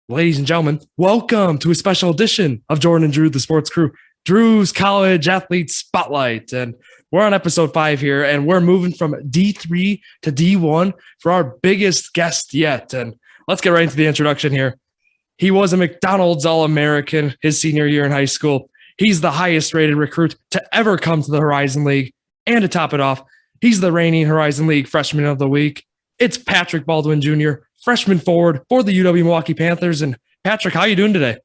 Ladies and gentlemen, welcome to a special edition of Jordan and Drew, the sports crew, Drew's College Athlete Spotlight. And we're on episode 5 here, and we're moving from D3 to D1 for our biggest guest yet. And let's get right into the introduction here. He was a McDonald's All-American his senior year in high school. He's the highest rated recruit to ever come to the Horizon League. And to top it off, he's the reigning Horizon League Freshman of the Week. It's Patrick Baldwin Jr., freshman forward for the UW Milwaukee Panthers. And Patrick, how are you doing today?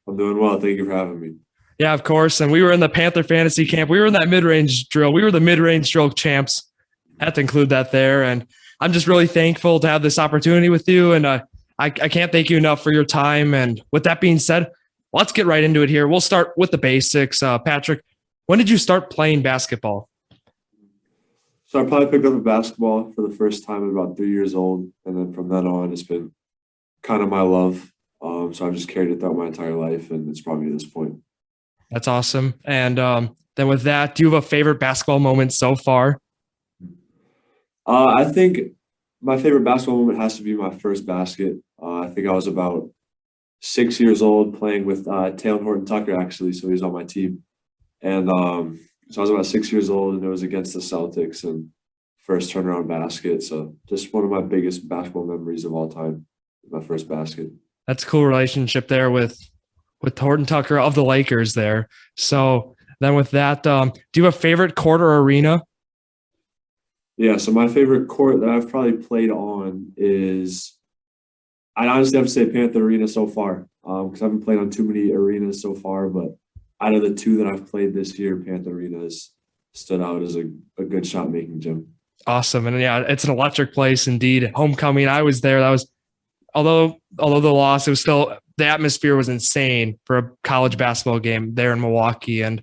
I'm doing well. Thank you for having me. Yeah, of course. And we were in the Panther fantasy camp. We were in that mid-range drill. We were the mid-range drill champs. Had to include that there. And I'm just really thankful to have this opportunity with you. And I can't thank you enough for your time. And with that being said, let's get right into it here. We'll start with the basics. Patrick, when did you start playing basketball? So I probably picked up a basketball for the first time at about 3 years old. And then from then on, it's been kind of my love. So I've just carried it throughout my entire life, and it's probably this point. That's awesome. And then with that, do you have a favorite basketball moment so far? I think my favorite basketball moment has to be my first basket. I think I was about 6 years old playing with Taylor Horton Tucker, actually. So he was on my team. And so I was about 6 years old, and it was against the Celtics and first turnaround basket. So just one of my biggest basketball memories of all time, my first basket. That's a cool relationship there with Horton Tucker of the Lakers there. So then with that, do you have a favorite court or arena? Yeah, so my favorite court that I've probably played on is, I honestly have to say Panther Arena so far, because I haven't played on too many arenas so far, but out of the two that I've played this year, Panther Arena has stood out as a good shot-making gym. Awesome. And yeah, it's an electric place indeed. Homecoming, I was there. That was, although the loss, it was still, the atmosphere was insane for a college basketball game there in Milwaukee. And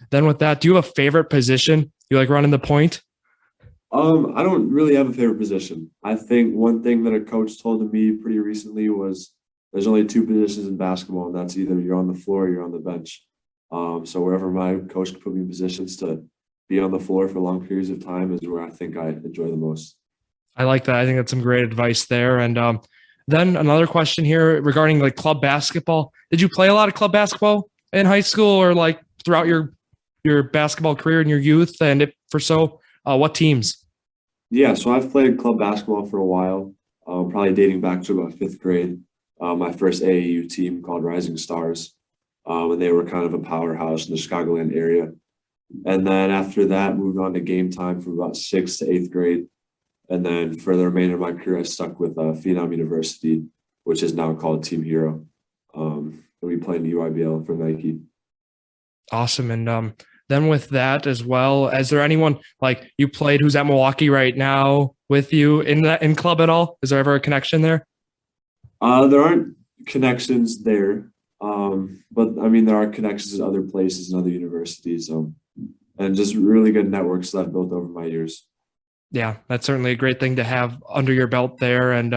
then with that, do you have a favorite position? You like running the point? I don't really have a favorite position. I think one thing that a coach told me pretty recently was there's only two positions in basketball, and that's either you're on the floor or you're on the bench. So wherever my coach could put me in positions to be on the floor for long periods of time is where I think I enjoy the most. I like that. I think that's some great advice there. And then another question here regarding like club basketball. Did you play a lot of club basketball in high school or like throughout your basketball career in your youth? And if for so, what teams? Yeah, so I've played club basketball for a while, probably dating back to about fifth grade. My first AAU team called Rising Stars, and they were kind of a powerhouse in the Chicagoland area. And then after that, moved on to game time from about sixth to eighth grade. And then for the remainder of my career, I stuck with Phenom University, which is now called Team Hero. We play in the UIBL for Nike. Awesome. And then with that as well, is there anyone like you played who's at Milwaukee right now with you in club at all? Is there ever a connection there? There aren't connections there, but I mean there are connections at other places and other universities, and just really good networks that I've built over my years. Yeah, that's certainly a great thing to have under your belt there. And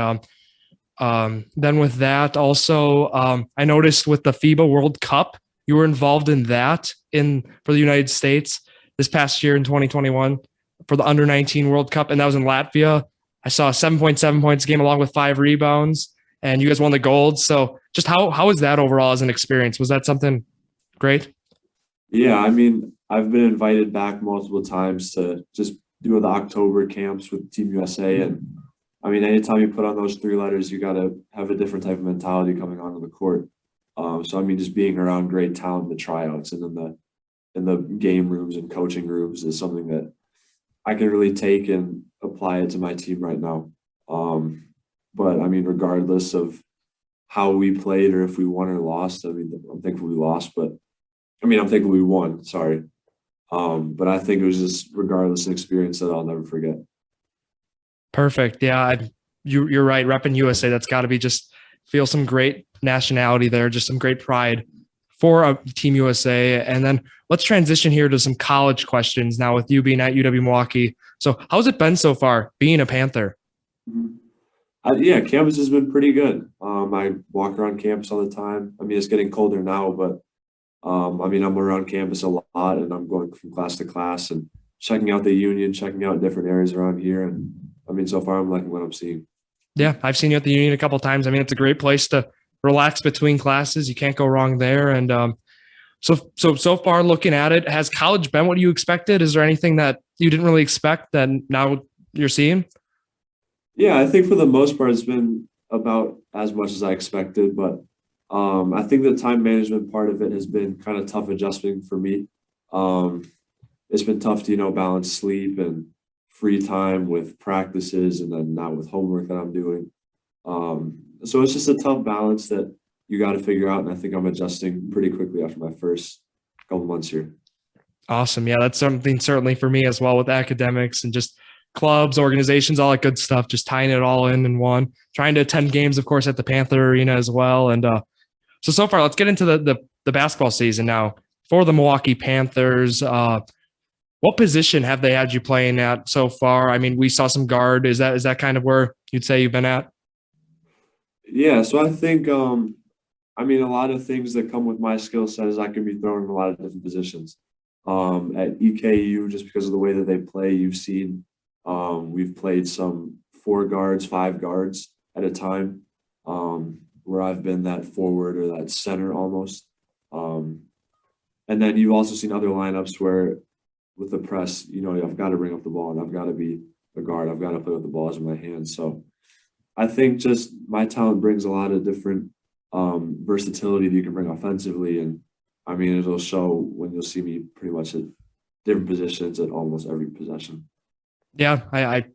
then with that, also, I noticed with the FIBA World Cup, you were involved in that for the United States this past year in 2021 for the Under-19 World Cup, and that was in Latvia. I saw 7.7 points a game along with 5 rebounds, and you guys won the gold. So just how was that overall as an experience? Was that something great? Yeah, I mean, I've been invited back multiple times to just do the October camps with Team USA. And I mean, anytime you put on those 3 letters, you got to have a different type of mentality coming onto the court. So I mean, just being around great talent in the tryouts and in the game rooms and coaching rooms is something that I can really take and apply it to my team right now. But I mean, regardless of how we played or if we won or lost, I mean, I'm thankful we lost, but I mean, I'm thankful we won. Sorry. But I think it was just regardless an experience that I'll never forget. Perfect. Yeah, you're right. Repping USA, that's got to be just feel some great nationality there, just some great pride for Team USA. And then let's transition here to some college questions now with you being at UW Milwaukee. So how's it been so far being a Panther? Yeah, campus has been pretty good. I walk around campus all the time. I mean, it's getting colder now, but I mean, I'm around campus a lot, and I'm going from class to class and checking out the union, checking out different areas around here. And I mean, so far I'm liking what I'm seeing. Yeah, I've seen you at the Union a couple of times. I mean, it's a great place to relax between classes. You can't go wrong there. And so far, looking at it, has college been what you expected? Is there anything that you didn't really expect that now you're seeing? Yeah, I think for the most part, it's been about as much as I expected, but I think the time management part of it has been kind of tough adjusting for me. Um, it's been tough to, balance sleep and free time with practices and then not with homework that I'm doing. So it's just a tough balance that you got to figure out. And I think I'm adjusting pretty quickly after my first couple months here. Awesome. Yeah, that's something certainly for me as well with academics and just clubs, organizations, all that good stuff, just tying it all in one. Trying to attend games, of course, at the Panther Arena as well. And so far, let's get into the basketball season now. For the Milwaukee Panthers, what position have they had you playing at so far? I mean, we saw some guard. Is that kind of where you'd say you've been at? Yeah, so I think a lot of things that come with my skill set is I can be thrown in a lot of different positions. At EKU, just because of the way that they play, you've seen we've played some 4 guards, 5 guards at a time, where I've been that forward or that center almost. And then you've also seen other lineups where with the press, I've got to bring up the ball and I've got to be the guard. I've got to play with the balls in my hands. So I think just my talent brings a lot of different versatility that you can bring offensively. And I mean, it'll show when you'll see me pretty much at different positions at almost every possession. Yeah, I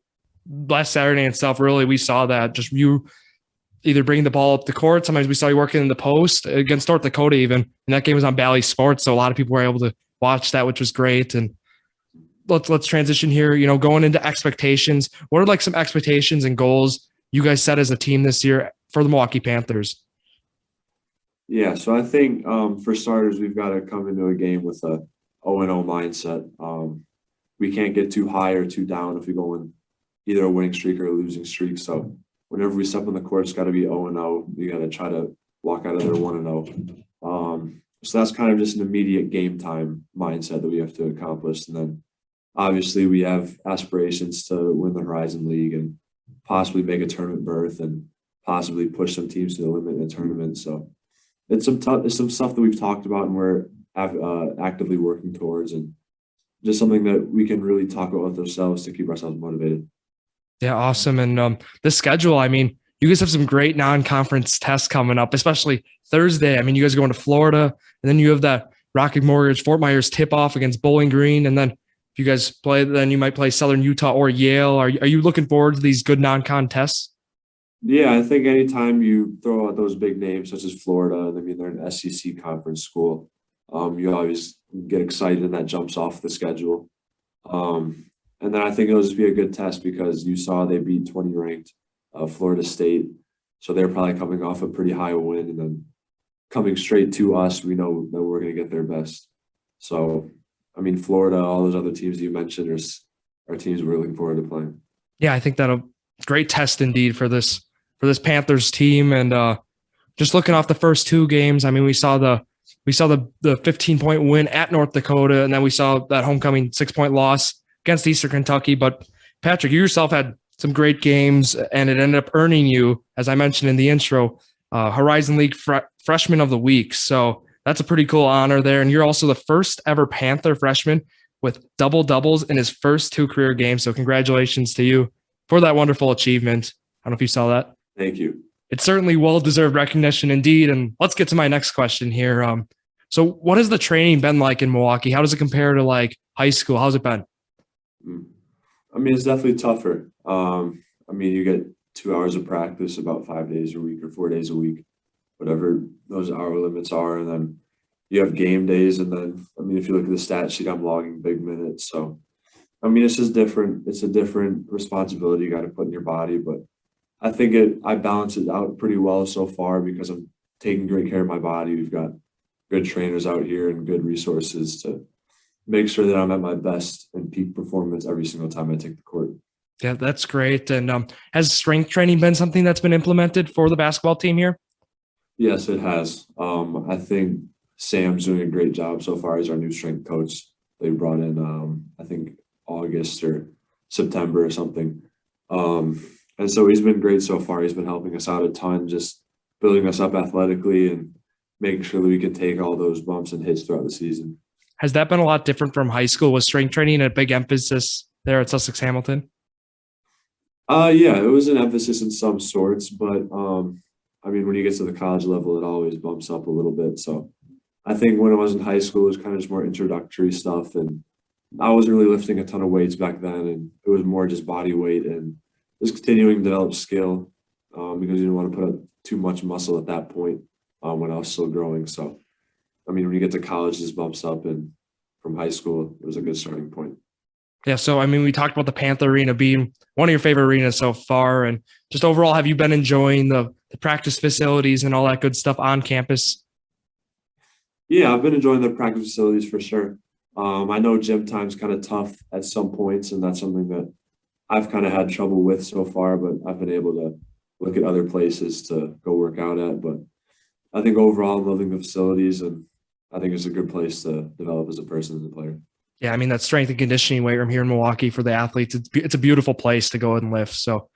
last Saturday and stuff, really, we saw that just you either bringing the ball up the court. Sometimes we saw you working in the post against North Dakota even. And that game was on Bally Sports. So a lot of people were able to watch that, which was great. And let's transition here, going into expectations. What are like some expectations and goals you guys set as a team this year for the Milwaukee Panthers? Yeah, so I think for starters, we've got to come into a game with a 0-0 mindset. We can't get too high or too down if we go in either a winning streak or a losing streak. So whenever we step on the court, it's got to be 0-0. We got to try to walk out of there 1-0. So that's kind of just an immediate game time mindset that we have to accomplish. And then obviously we have aspirations to win the Horizon League and possibly make a tournament berth and possibly push some teams to the limit in a tournament. So it's some stuff that we've talked about and we're actively working towards, and just something that we can really talk about with ourselves to keep ourselves motivated. Yeah, awesome. And the schedule, I mean, you guys have some great non-conference tests coming up, especially Thursday. I mean, you guys are going to Florida, and then you have that Rocket Mortgage Fort Myers tip-off against Bowling Green. And then if you guys play, then you might play Southern Utah or Yale. Are you looking forward to these good non-con tests? Yeah, I think anytime you throw out those big names such as Florida, I mean, they're an SEC conference school, you always get excited and that jumps off the schedule. And then I think it'll just be a good test because you saw they beat 20 ranked Florida State. So they're probably coming off a pretty high win and then coming straight to us. We know that we're going to get their best. So, I mean, Florida, all those other teams you mentioned are teams we're looking forward to playing. Yeah, I think that'll great test indeed for this Panthers team. And just looking off the first 2 games, I mean, we saw the 15-point win at North Dakota, and then we saw that homecoming 6-point loss against Eastern Kentucky. But Patrick, you yourself had some great games, and it ended up earning you, as I mentioned in the intro, Horizon League Freshman of the Week. So that's a pretty cool honor there. And you're also the first ever Panther freshman with double doubles in his first 2 career games. So congratulations to you for that wonderful achievement. I don't know if you saw that. Thank you. It's certainly well-deserved recognition indeed. And let's get to my next question here. So what has the training been like in Milwaukee? How does it compare to like high school? How's it been? I mean, it's definitely tougher. I mean, you get 2 hours of practice about 5 days a week or 4 days a week, whatever those hour limits are. And then you have game days. And then, I mean, if you look at the stat sheet, I'm logging big minutes. So, I mean, it's just different. It's a different responsibility you got to put in your body. But I think I balance it out pretty well so far because I'm taking great care of my body. We've got good trainers out here and good resources to make sure that I'm at my best and peak performance every single time I take the court. Yeah, that's great. And has strength training been something that's been implemented for the basketball team here? Yes, it has. I think Sam's doing a great job so far. He's our new strength coach. They brought in, I think, August or September or something. And so he's been great so far. He's been helping us out a ton, just building us up athletically and making sure that we can take all those bumps and hits throughout the season. Has that been a lot different from high school? Was strength training a big emphasis there at Sussex Hamilton? Yeah, it was an emphasis in some sorts, but I mean, when you get to the college level, it always bumps up a little bit. So I think when I was in high school, it was kind of just more introductory stuff, and I wasn't really lifting a ton of weights back then, and it was more just body weight and just continuing to develop skill because you didn't want to put up too much muscle at that point when I was still growing. So, I mean, when you get to college, this bumps up, and from high school, it was a good starting point. Yeah, so I mean, we talked about the Panther Arena being one of your favorite arenas so far, and just overall, have you been enjoying the practice facilities and all that good stuff on campus? Yeah, I've been enjoying the practice facilities for sure. I know gym time's kind of tough at some points, and that's something that I've kind of had trouble with so far, but I've been able to look at other places to go work out at. But I think overall, I'm loving the facilities, and I think it's a good place to develop as a person and a player. Yeah, I mean, that strength and conditioning weight room here in Milwaukee for the athletes, it's a beautiful place to go and lift. So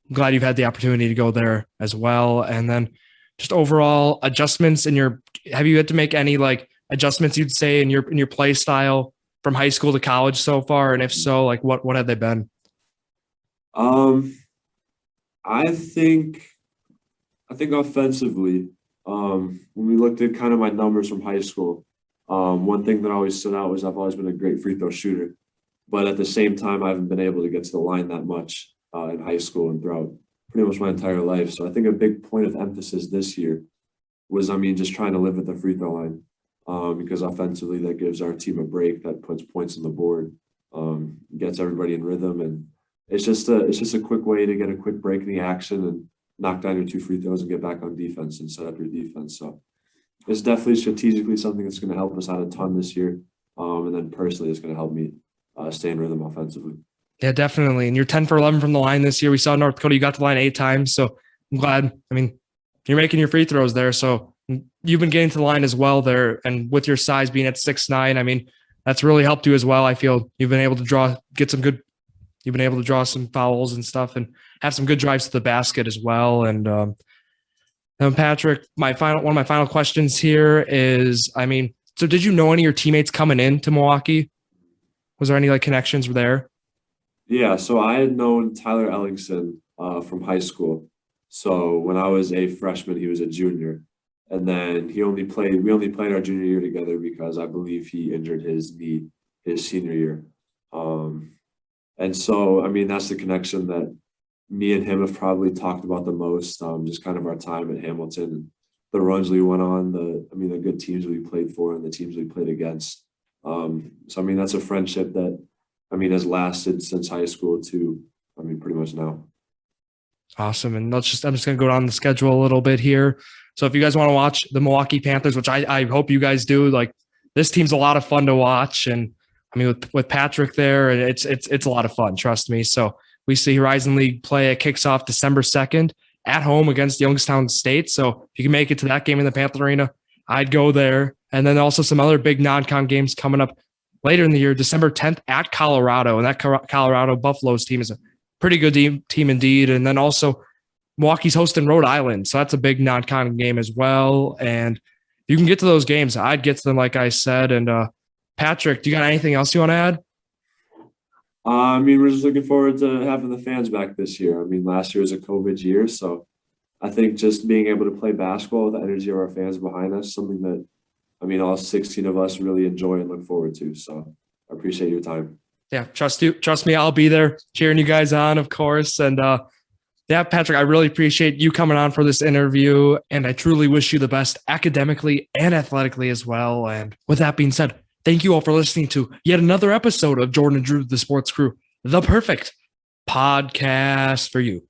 I'm glad you've had the opportunity to go there as well. And then just overall adjustments have you had to make any like adjustments you'd say in your play style from high school to college so far? And if so, like what have they been? I think offensively, when we looked at kind of my numbers from high school, one thing that always stood out was I've always been a great free throw shooter, but at the same time, I haven't been able to get to the line that much in high school and throughout pretty much my entire life. So I think a big point of emphasis this year was, just trying to live at the free throw line because offensively that gives our team a break, that puts points on the board, gets everybody in rhythm, and it's just a quick way to get a quick break in the action and knock down your 2 free throws and get back on defense and set up your defense. So it's definitely strategically something that's going to help us out a ton this year. And then personally, it's going to help me stay in rhythm offensively. Yeah, definitely. And you're 10 for 11 from the line this year. We saw North Dakota, you got to the line 8 times. So I'm glad. I mean, you're making your free throws there. So you've been getting to the line as well there. And with your size being at 6'9", I mean, that's really helped you as well. I feel you've been able to you've been able to draw some fouls and stuff and have some good drives to the basket as well. And Patrick, one of my final questions here is, I mean, so did you know any of your teammates coming into Milwaukee? Was there any like connections there? Yeah, so I had known Tyler Ellingson from high school. So when I was a freshman, he was a junior. And then we only played our junior year together because I believe he injured his knee his senior year. And so, I mean, that's the connection that me and him have probably talked about the most, just kind of our time at Hamilton and the runs we went on, the good teams we played for and the teams we played against. So, I mean, that's a friendship that, has lasted since high school to, pretty much now. Awesome. And I'm just going to go down the schedule a little bit here. So if you guys want to watch the Milwaukee Panthers, which I hope you guys do, like this team's a lot of fun to watch. And with Patrick there, it's a lot of fun, trust me. So we see Horizon League play. It kicks off December 2nd at home against Youngstown State. So if you can make it to that game in the Panther Arena, I'd go there. And then also some other big non-con games coming up later in the year, December 10th at Colorado. And that Colorado Buffaloes team is a pretty good team indeed. And then also Milwaukee's hosting Rhode Island. So that's a big non-con game as well. And you can get to those games. I'd get to them, like I said. And Patrick, do you got anything else you want to add? We're just looking forward to having the fans back this year. Last year was a COVID year. So I think just being able to play basketball with the energy of our fans behind us, something that, all 16 of us really enjoy and look forward to. So I appreciate your time. Yeah, trust me, I'll be there cheering you guys on, of course. And yeah, Patrick, I really appreciate you coming on for this interview, and I truly wish you the best academically and athletically as well. And with that being said, thank you all for listening to yet another episode of Jordan and Drew, the Sports Crew, the perfect podcast for you.